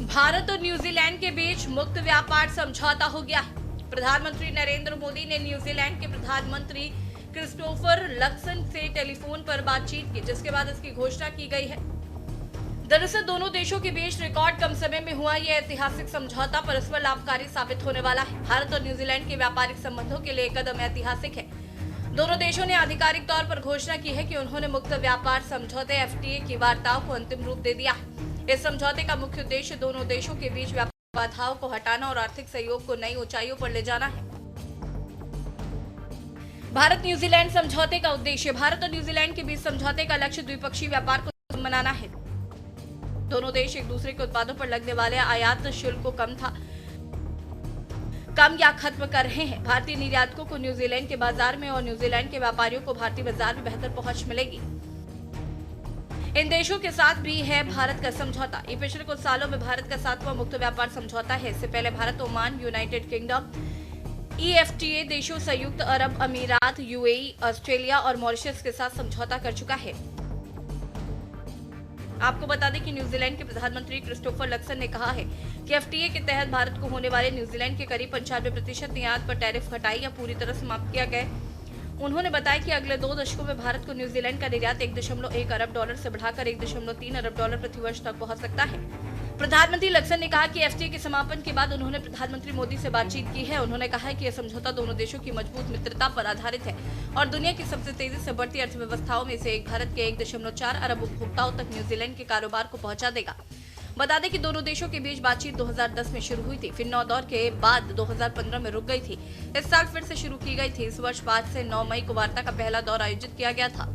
भारत और न्यूजीलैंड के बीच मुक्त व्यापार समझौता हो गया है। प्रधानमंत्री नरेंद्र मोदी ने न्यूजीलैंड के प्रधानमंत्री क्रिस्टोफर लक्सन से टेलीफोन पर बातचीत की, जिसके बाद इसकी घोषणा की गई है। दरअसल दोनों देशों के बीच रिकॉर्ड कम समय में हुआ यह ऐतिहासिक समझौता परस्पर लाभकारी साबित होने वाला है। भारत और न्यूजीलैंड के व्यापारिक संबंधों के लिए कदम ऐतिहासिक है। दोनों देशों ने आधिकारिक तौर पर घोषणा की है कि उन्होंने मुक्त व्यापार समझौते FTA की वार्ताओं को अंतिम रूप दे दिया है। इस समझौते का मुख्य उद्देश्य दोनों देशों के बीच व्यापार बाधाओं को हटाना और आर्थिक सहयोग को नई ऊंचाइयों पर ले जाना है। भारत न्यूजीलैंड समझौते का उद्देश्य भारत और न्यूजीलैंड के बीच समझौते का लक्ष्य द्विपक्षीय व्यापार को बनाना है। दोनों देश एक दूसरे के उत्पादों पर लगने वाले आयात शुल्क को कम या खत्म कर रहे हैं। भारतीय निर्यातकों को न्यूजीलैंड के बाजार में और न्यूजीलैंड के व्यापारियों को भारतीय बाजार में बेहतर पहुंच मिलेगी। इन देशों के साथ भी है भारत का समझौता। ये पिछले कुछ सालों में भारत का 7वां मुक्त व्यापार समझौता है। इससे पहले Bharat Oman, United kingdom, EFTA देशों, संयुक्त अरब अमीरात, UAE, ऑस्ट्रेलिया और मॉरिशस के साथ समझौता कर चुका है। आपको बता दें कि न्यूजीलैंड के प्रधानमंत्री क्रिस्टोफर लक्सन ने कहा है कि FTA के तहत भारत को होने वाले न्यूजीलैंड के करीब 95% निर्यात पर टैरिफ हटाई या पूरी तरह समाप्त किया गया। उन्होंने बताया कि अगले 2 दशकों में भारत को न्यूजीलैंड का निर्यात $1.1 अरब से बढ़ाकर $1.3 अरब प्रति वर्ष तक पहुंच सकता है। प्रधानमंत्री लक्सन ने कहा कि FTA के समापन के बाद उन्होंने प्रधानमंत्री मोदी से बातचीत की है। उन्होंने कहा है कि यह समझौता दोनों देशों की मजबूत मित्रता पर आधारित है और दुनिया की सबसे तेजी से बढ़ती अर्थव्यवस्थाओं में से एक भारत के 1.4 अरब उपभोक्ताओं तक न्यूजीलैंड के कारोबार को पहुंचा देगा। बता दें कि दोनों देशों के बीच बातचीत 2010 में शुरू हुई थी, फिर 9 दौर के बाद 2015 में रुक गई थी। इस साल फिर से शुरू की गई थी। इस वर्ष 5 से 9 मई को वार्ता का पहला दौर आयोजित किया गया था।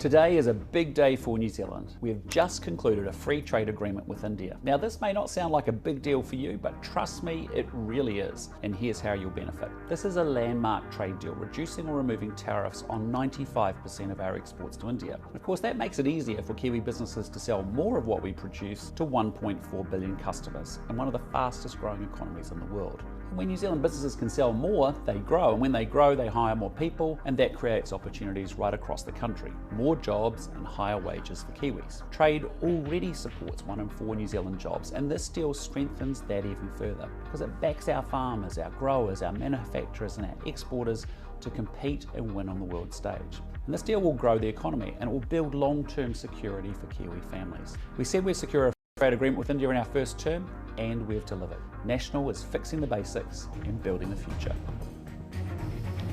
Today is a big day for New Zealand. We have just concluded a free trade agreement with India. Now, this may not sound like a big deal for you, but trust me, it really is. And here's how you'll benefit. This is a landmark trade deal, reducing or removing tariffs on 95% of our exports to India. Of course, that makes it easier for Kiwi businesses to sell more of what we produce to 1.4 billion customers and one of the fastest growing economies in the world. When New Zealand businesses can sell more, they grow. And when they grow, they hire more people, and that creates opportunities right across the country. More jobs and higher wages for Kiwis. Trade already supports 1 in 4 New Zealand jobs, and this deal strengthens that even further because it backs our farmers, our growers, our manufacturers, and our exporters to compete and win on the world stage. And this deal will grow the economy and it will build long-term security for Kiwi families. We said we'd secure a trade agreement with India in our first term, and we've delivered. National is fixing the basics and building the future.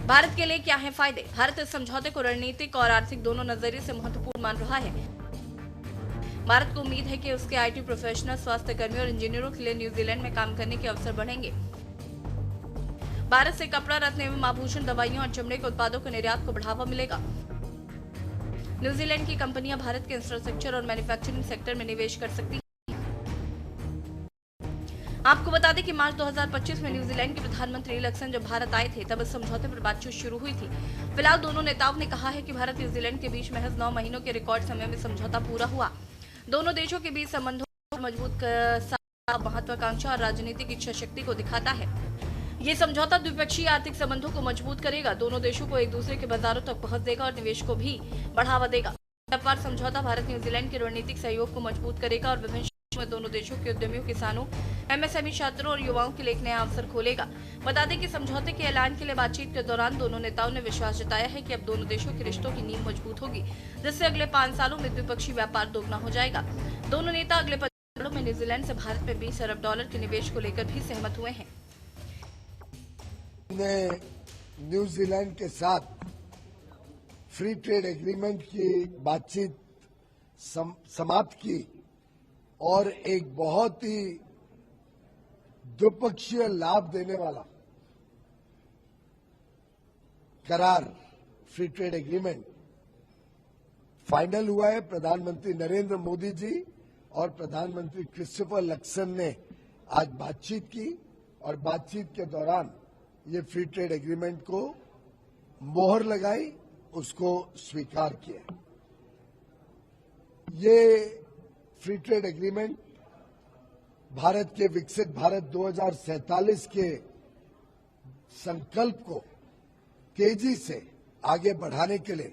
Bharat के लिए क्या है फायदे? भारत इस समझौते को रणनीतिक और आर्थिक दोनों नजरिए से महत्वपूर्ण मान रहा है। भारत को उम्मीद है कि उसके IT प्रोफेशनल, स्वास्थ्य कर्मियों और इंजीनियरों के लिए न्यूजीलैंड में काम करने के अवसर बढ़ेंगे। भारत से कपड़ा, रत्न एवं आभूषण, दवाइयों और चमड़े के उत्पादों के निर्यात को बढ़ावा मिलेगा। न्यूजीलैंड की कंपनियां भारत के इंफ्रास्ट्रक्चर और मैन्युफैक्चरिंग सेक्टर में निवेश कर सकती हैं। आपको बता दें कि मार्च 2025 में न्यूजीलैंड के प्रधानमंत्री लक्सन जब भारत आए थे, तब इस समझौते पर बातचीत शुरू हुई थी। फिलहाल दोनों नेताओं ने कहा है कि भारत न्यूजीलैंड के बीच महज 9 महीनों के रिकॉर्ड समय में समझौता पूरा हुआ। दोनों देशों के बीच संबंधों को मजबूत महत्वाकांक्षा और राजनीतिक इच्छा शक्ति को दिखाता है। ये समझौता द्विपक्षीय आर्थिक संबंधों को मजबूत करेगा, दोनों देशों को एक दूसरे के बाजारों तक पहुंच देगा और निवेश को भी बढ़ावा देगा। व्यापार समझौता भारत न्यूजीलैंड के रणनीतिक सहयोग को मजबूत करेगा और विभिन्न में दोनों देशों के उद्यमियों, किसानों, MSME छात्रों और युवाओं के लिए एक नया अवसर खोलेगा। बता दें कि समझौते के ऐलान के लिए बातचीत के दौरान दोनों नेताओं ने विश्वास जताया है कि अब दोनों देशों के रिश्तों की नींव मजबूत होगी, जिससे अगले 5 सालों में द्विपक्षीय व्यापार दोगुना हो जाएगा। दोनों नेता अगले 5 सालों में न्यूजीलैंड से भारत में $20 अरब के निवेश को लेकर भी सहमत हुए हैं। न्यूजीलैंड के साथ फ्री ट्रेड एग्रीमेंट की बातचीत समाप्त की और एक बहुत ही द्विपक्षीय लाभ देने वाला करार फ्री ट्रेड एग्रीमेंट फाइनल हुआ है। प्रधानमंत्री नरेंद्र मोदी जी और प्रधानमंत्री क्रिस्टोफर लक्सन ने आज बातचीत की और बातचीत के दौरान ये फ्री ट्रेड एग्रीमेंट को मोहर लगाई, उसको स्वीकार किया। ये फ्री ट्रेड एग्रीमेंट भारत के विकसित भारत 2047 के संकल्प को तेजी से आगे बढ़ाने के लिए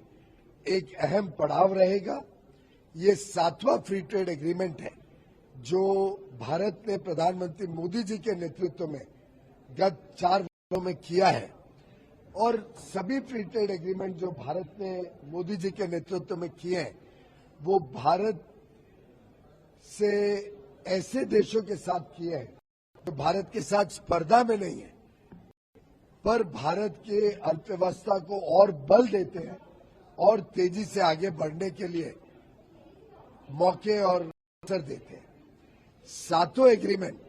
एक अहम पड़ाव रहेगा। ये 7वां फ्री ट्रेड एग्रीमेंट है जो भारत ने प्रधानमंत्री मोदी जी के नेतृत्व में गत 4 वर्षों में किया है और सभी फ्री ट्रेड एग्रीमेंट जो भारत ने मोदी जी के नेतृत्व में किए हैं वो भारत से ऐसे देशों के साथ किए हैं जो भारत के साथ स्पर्धा में नहीं है पर भारत के अर्थव्यवस्था को और बल देते हैं और तेजी से आगे बढ़ने के लिए मौके और अवसर देते हैं। सातों एग्रीमेंट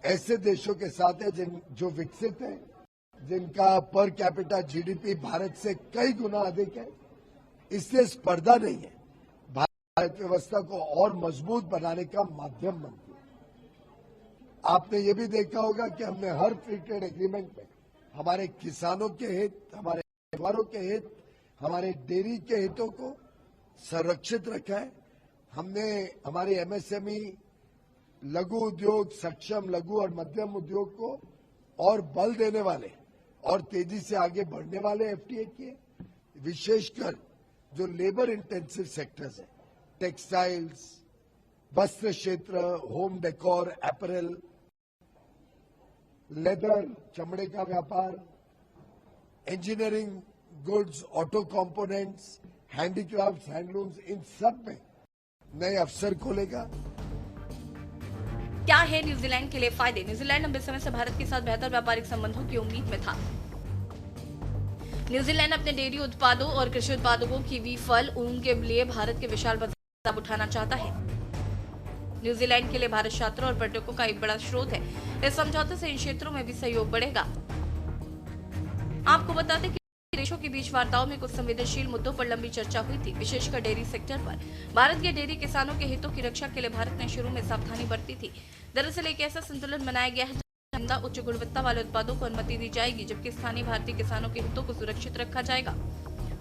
ऐसे देशों के साथ है जो विकसित है, जिनका पर कैपिटा जीडीपी भारत से कई गुना अधिक है, इसलिए स्पर्धा नहीं है, भारत अर्थव्यवस्था को और मजबूत बनाने का माध्यम बनती है। आपने ये भी देखा होगा कि हमने हर फ्री ट्रेड एग्रीमेंट में हमारे किसानों के हित, हमारे परिवारों के हित, हमारे डेयरी के हितों को संरक्षित रखा है। हमने हमारे एमएसएमई, लघु उद्योग, सक्षम लघु और मध्यम उद्योग को और बल देने वाले और तेजी से आगे बढ़ने वाले एफटीए किए, विशेषकर जो लेबर इंटेंसिव सेक्टर्स हैं, टेक्सटाइल्स, वस्त्र क्षेत्र, होम डेकोर, एपरल, लेदर, चमड़े का व्यापार, engineering goods, auto components, handicrafts, handlooms, इन सब में नए अवसर खोलेगा। क्या है न्यूजीलैंड के लिए फायदे? न्यूजीलैंड लंबे समय से भारत के साथ बेहतर व्यापारिक संबंधों की उम्मीद में था। न्यूजीलैंड अपने डेयरी उत्पादों और कृषि उत्पादों, कीवी फल, ऊन के लिए भारत के विशाल बाजार उठाना चाहता है। न्यूजीलैंड के लिए भारत छात्रों और पर्यटकों का एक बड़ा स्रोत है। इस समझौते से इन क्षेत्रों में भी सहयोग बढ़ेगा। आपको बता दें कि देशों के बीच वार्ताओं में कुछ संवेदनशील मुद्दों पर लंबी चर्चा हुई थी, विशेषकर डेयरी सेक्टर पर। भारत के डेयरी किसानों के हितों की रक्षा के लिए भारत ने शुरू में सावधानी बरती थी। दरअसल एक ऐसा संतुलन बनाया गया है जहां उच्च गुणवत्ता वाले उत्पादों को अनुमति दी जाएगी, जबकि स्थानीय भारतीय किसानों के हितों को सुरक्षित रखा जाएगा।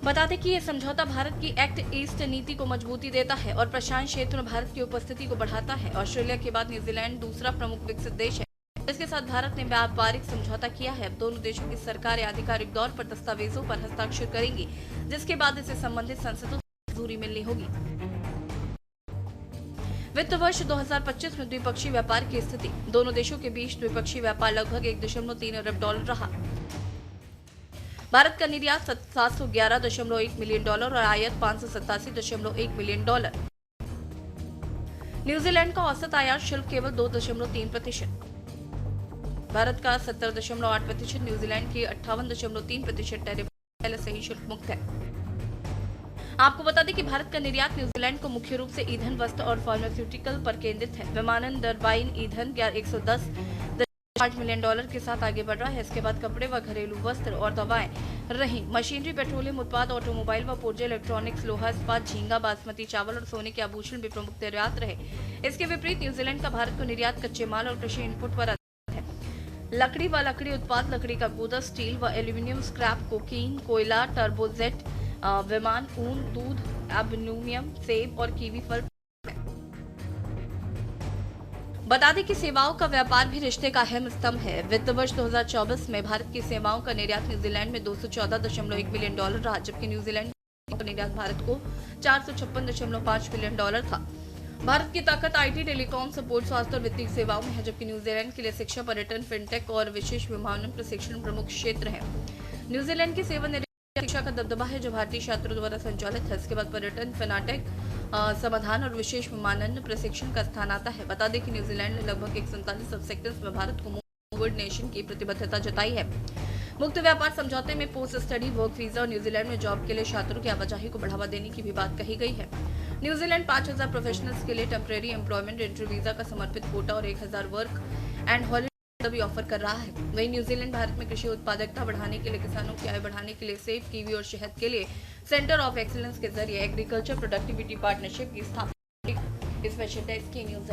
बता दें कि यह समझौता भारत की एक्ट ईस्ट नीति को मजबूती देता है और प्रशांत क्षेत्र में भारत की उपस्थिति को बढ़ाता है। ऑस्ट्रेलिया के बाद न्यूजीलैंड दूसरा प्रमुख विकसित देश है इसके साथ भारत ने व्यापारिक समझौता किया है। अब दोनों देशों की सरकारें आधिकारिक तौर पर दस्तावेजों पर हस्ताक्षर करेंगी, जिसके बाद इससे संबंधित संसदों से मंजूरी मिलनी होगी। वित्त वर्ष 2025 में द्विपक्षीय व्यापार की स्थिति। दोनों देशों के बीच द्विपक्षीय व्यापार लगभग 1.3 अरब डॉलर रहा। भारत का निर्यात $711.1 मिलियन और आयात $587.1 मिलियन। न्यूजीलैंड का औसत आयात शुल्क केवल 2.3%। भारत का 70.8%, न्यूजीलैंड की 58.3% टैरिफ पहले से ही शुल्क मुक्त है। आपको बता दें कि भारत का निर्यात न्यूजीलैंड को मुख्य रूप से ईंधन, वस्त्र और फार्मास्यूटिकल पर केंद्रित है। विमानन, टरबाइन ईंधन $110.8 मिलियन के साथ आगे बढ़ रहा है। इसके बाद कपड़े व घरेलू वस्त्र और दवाएं रही। मशीनरी, पेट्रोलियम उत्पाद, ऑटोमोबाइल व पुर्जे, इलेक्ट्रॉनिक्स, लोहा इस्पात, झींगा, बासमती चावल और सोने के आभूषण भी प्रमुख निर्यात रहे। इसके विपरीत न्यूजीलैंड का भारत को निर्यात कच्चे माल और कृषि इनपुट पर लकड़ी व लकड़ी उत्पाद, लकड़ी का गूदा, स्टील व एल्यूमिनियम स्क्रैप, कोकीन, कोयला, टर्बोजेट, विमान, ऊन, दूध, एल्यूमिनियम, सेब और कीवी फल। बता दें कि सेवाओं का व्यापार भी रिश्ते का अहम स्तंभ है। वित्त वर्ष 2024 में भारत की सेवाओं का निर्यात न्यूजीलैंड में $214.1 मिलियन रहा, जबकि न्यूजीलैंड का निर्यात भारत को $456.5 मिलियन था। भारत की ताकत आईटी, टेलीकॉम, सपोर्ट, स्वास्थ्य और वित्तीय सेवाओं में है, जबकि न्यूजीलैंड के लिए शिक्षा, पर्यटन, फिनटेक और विशेष विमानन प्रशिक्षण प्रमुख क्षेत्र है। न्यूजीलैंड की सेवानिवृत्ति शिक्षा का दबदबा है, जो भारतीय छात्रों द्वारा संचालित है। इसके बाद पर्यटन, फिनटेक, समाधान और विशेष विमानन प्रशिक्षण का स्थान आता है। बता दें कि न्यूजीलैंड ने लगभग 147 सब सेक्टर्स में भारत को फॉरवर्ड नेशन की प्रतिबद्धता जताई है। मुक्त व्यापार समझौते में पोस्ट स्टडी वर्क वीजा और न्यूजीलैंड में जॉब के लिए छात्रों की आवाजाही को बढ़ावा देने की भी बात कही गई है। न्यूजीलैंड 5000 प्रोफेशनल्स के लिए टेम्परेरी एम्प्लॉयमेंट एंट्री वीजा का समर्पित कोटा और 1000 वर्क एंड हॉलिडे भी ऑफर कर रहा है। वहीं न्यूजीलैंड भारत में कृषि उत्पादकता बढ़ाने के लिए, किसानों की आय बढ़ाने के लिए सेब, कीवी और शहद के लिए सेंटर ऑफ एक्सीलेंस के जरिए एग्रीकल्चर प्रोडक्टिविटी पार्टनरशिप की स्थापना। इस वजह से न्यूज